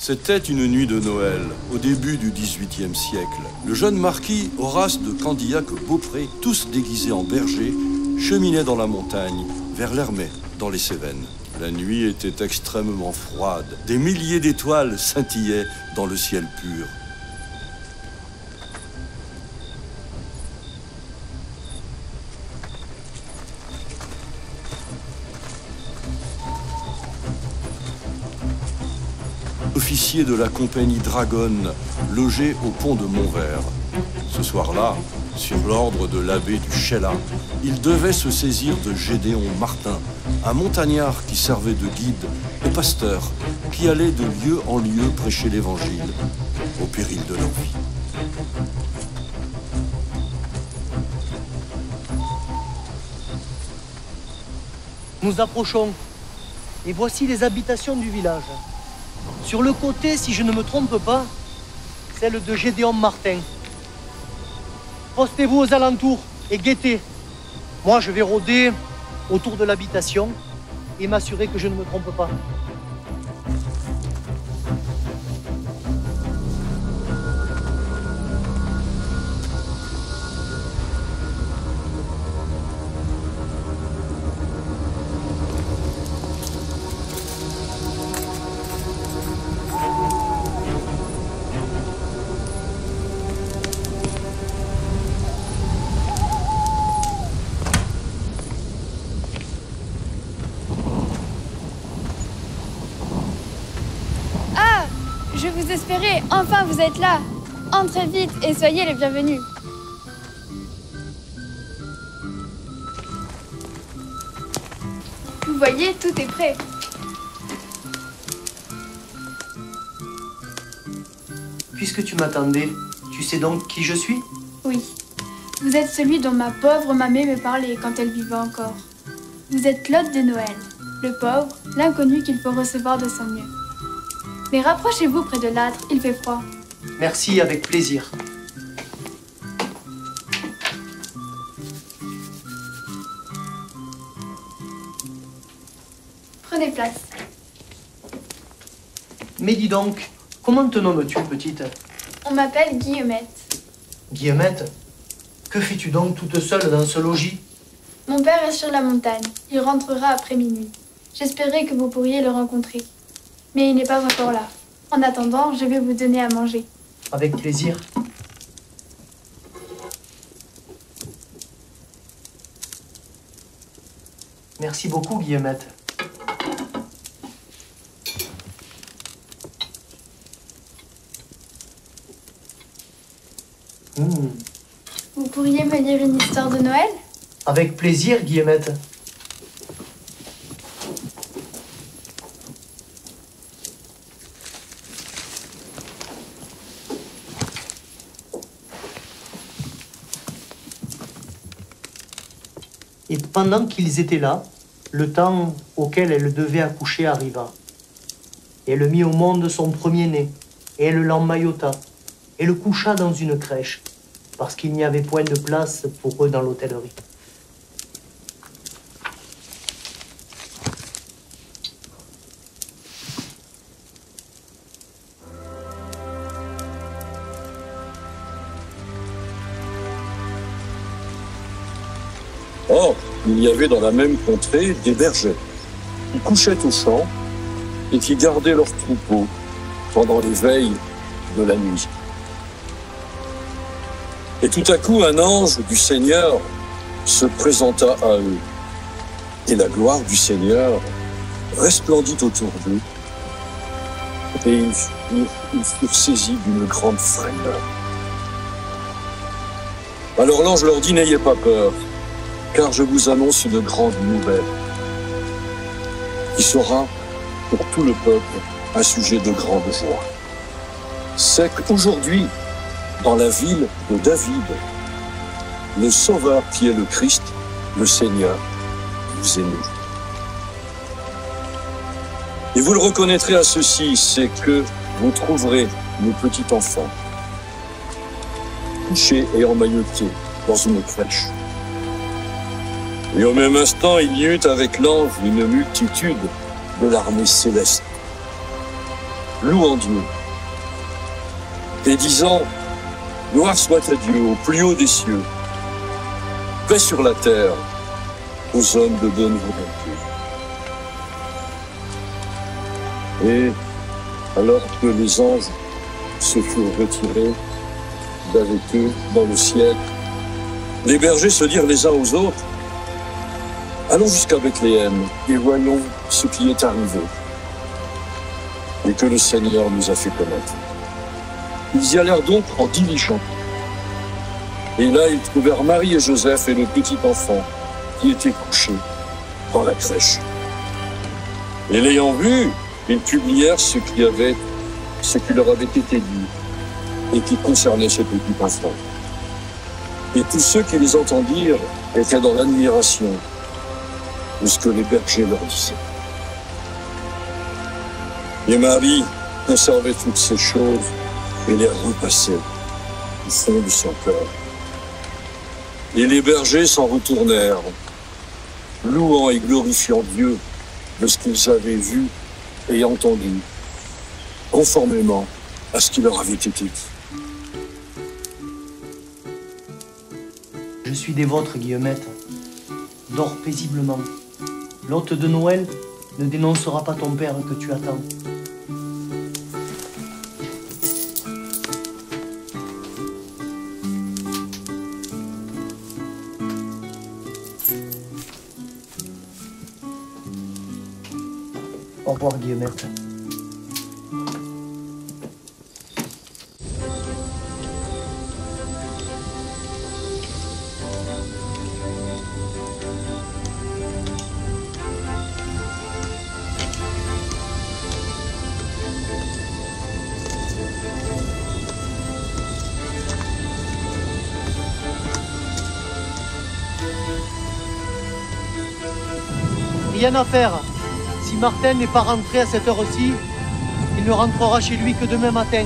C'était une nuit de Noël, au début du XVIIIe siècle. Le jeune marquis Horace de Candiac-Beaupré, tous déguisés en bergers, cheminait dans la montagne, vers l'Hermais, dans les Cévennes. La nuit était extrêmement froide. Des milliers d'étoiles scintillaient dans le ciel pur. Officier de la compagnie Dragonne, logé au pont de Montvert. Ce soir-là, sur l'ordre de l'abbé du Chélat, il devait se saisir de Gédéon Martin, un montagnard qui servait de guide aux pasteurs qui allaient de lieu en lieu prêcher l'Évangile, au péril de leur vie. Nous approchons, et voici les habitations du village. Sur le côté, si je ne me trompe pas, celle de Gédéon Martin. Postez-vous aux alentours et guettez. Moi, je vais rôder autour de l'habitation et m'assurer que je ne me trompe pas. Je vous espérais, enfin vous êtes là. Entrez vite et soyez les bienvenus. Vous voyez, tout est prêt. Puisque tu m'attendais, tu sais donc qui je suis? Oui. Vous êtes celui dont ma pauvre mamie me parlait quand elle vivait encore. Vous êtes Claude de Noël, le pauvre, l'inconnu qu'il faut recevoir de son mieux. Mais rapprochez-vous près de l'âtre, il fait froid. Merci, avec plaisir. Prenez place. Mais dis donc, comment te nommes-tu, petite? On m'appelle Guillemette. Guillemette, que fais-tu donc toute seule dans ce logis? Mon père est sur la montagne. Il rentrera après minuit. J'espérais que vous pourriez le rencontrer. Mais il n'est pas encore là. En attendant, je vais vous donner à manger. Avec plaisir. Merci beaucoup, Guillemette. Vous pourriez me lire une histoire de Noël? Avec plaisir, Guillemette. Et pendant qu'ils étaient là, le temps auquel elle devait accoucher arriva. Elle mit au monde son premier-né, et elle l'emmaillota, et le coucha dans une crèche, parce qu'il n'y avait point de place pour eux dans l'hôtellerie. Or, il y avait dans la même contrée des bergers qui couchaient au champ et qui gardaient leurs troupeaux pendant les veilles de la nuit. Et tout à coup, un ange du Seigneur se présenta à eux. Et la gloire du Seigneur resplendit autour d'eux. Et ils furent saisis d'une grande frayeur. Alors l'ange leur dit, n'ayez pas peur, car je vous annonce une grande nouvelle, qui sera pour tout le peuple un sujet de grande joie. C'est qu'aujourd'hui, dans la ville de David, le Sauveur qui est le Christ, le Seigneur, vous est né. Et vous le reconnaîtrez à ceci, c'est que vous trouverez le petit enfant couché et emmailloté dans une crèche. Et au même instant, il y eut avec l'ange une multitude de l'armée céleste louant Dieu et disant « Gloire soit à Dieu au plus haut des cieux, paix sur la terre aux hommes de bonne volonté. » Et alors que les anges se furent retirés d'avec eux dans le ciel, les bergers se dirent les uns aux autres, « Allons jusqu'à Bethléem et voyons ce qui est arrivé et que le Seigneur nous a fait connaître. » Ils y allèrent donc en diligence. Et là, ils trouvèrent Marie et Joseph et le petit enfant qui était couché dans la crèche. Et l'ayant vu, ils publièrent ce qui leur avait été dit et qui concernait ce petit enfant. Et tous ceux qui les entendirent étaient dans l'admiration de ce que les bergers leur disaient. Et Marie conservait toutes ces choses et les repassait au fond de son cœur. Et les bergers s'en retournèrent, louant et glorifiant Dieu de ce qu'ils avaient vu et entendu, conformément à ce qui leur avait été dit. Je suis des vôtres, Guillemette. Dors paisiblement. L'hôte de Noël ne dénoncera pas ton père que tu attends. Au revoir, Guillemette. Rien à faire. Si Martin n'est pas rentré à cette heure-ci, il ne rentrera chez lui que demain matin.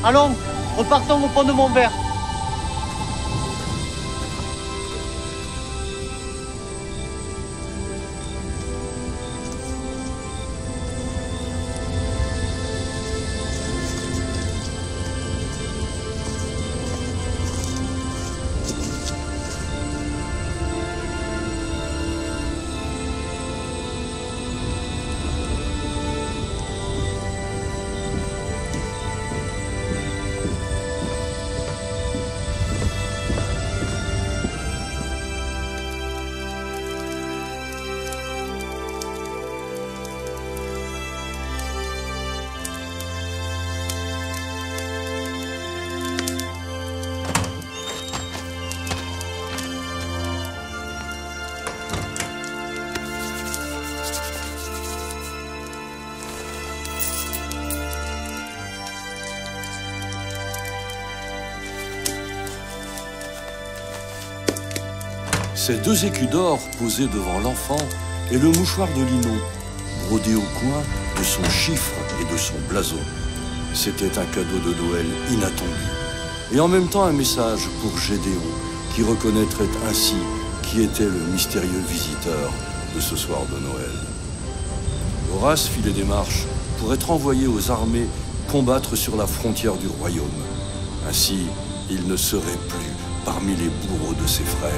Allons, repartons au pont de Montvert. Ces 2 écus d'or posés devant l'enfant et le mouchoir de linon, brodé au coin de son chiffre et de son blason. C'était un cadeau de Noël inattendu, et en même temps un message pour Gédéon, qui reconnaîtrait ainsi qui était le mystérieux visiteur de ce soir de Noël. Horace fit les démarches pour être envoyé aux armées combattre sur la frontière du royaume. Ainsi, il ne serait plus parmi les bourreaux de ses frères.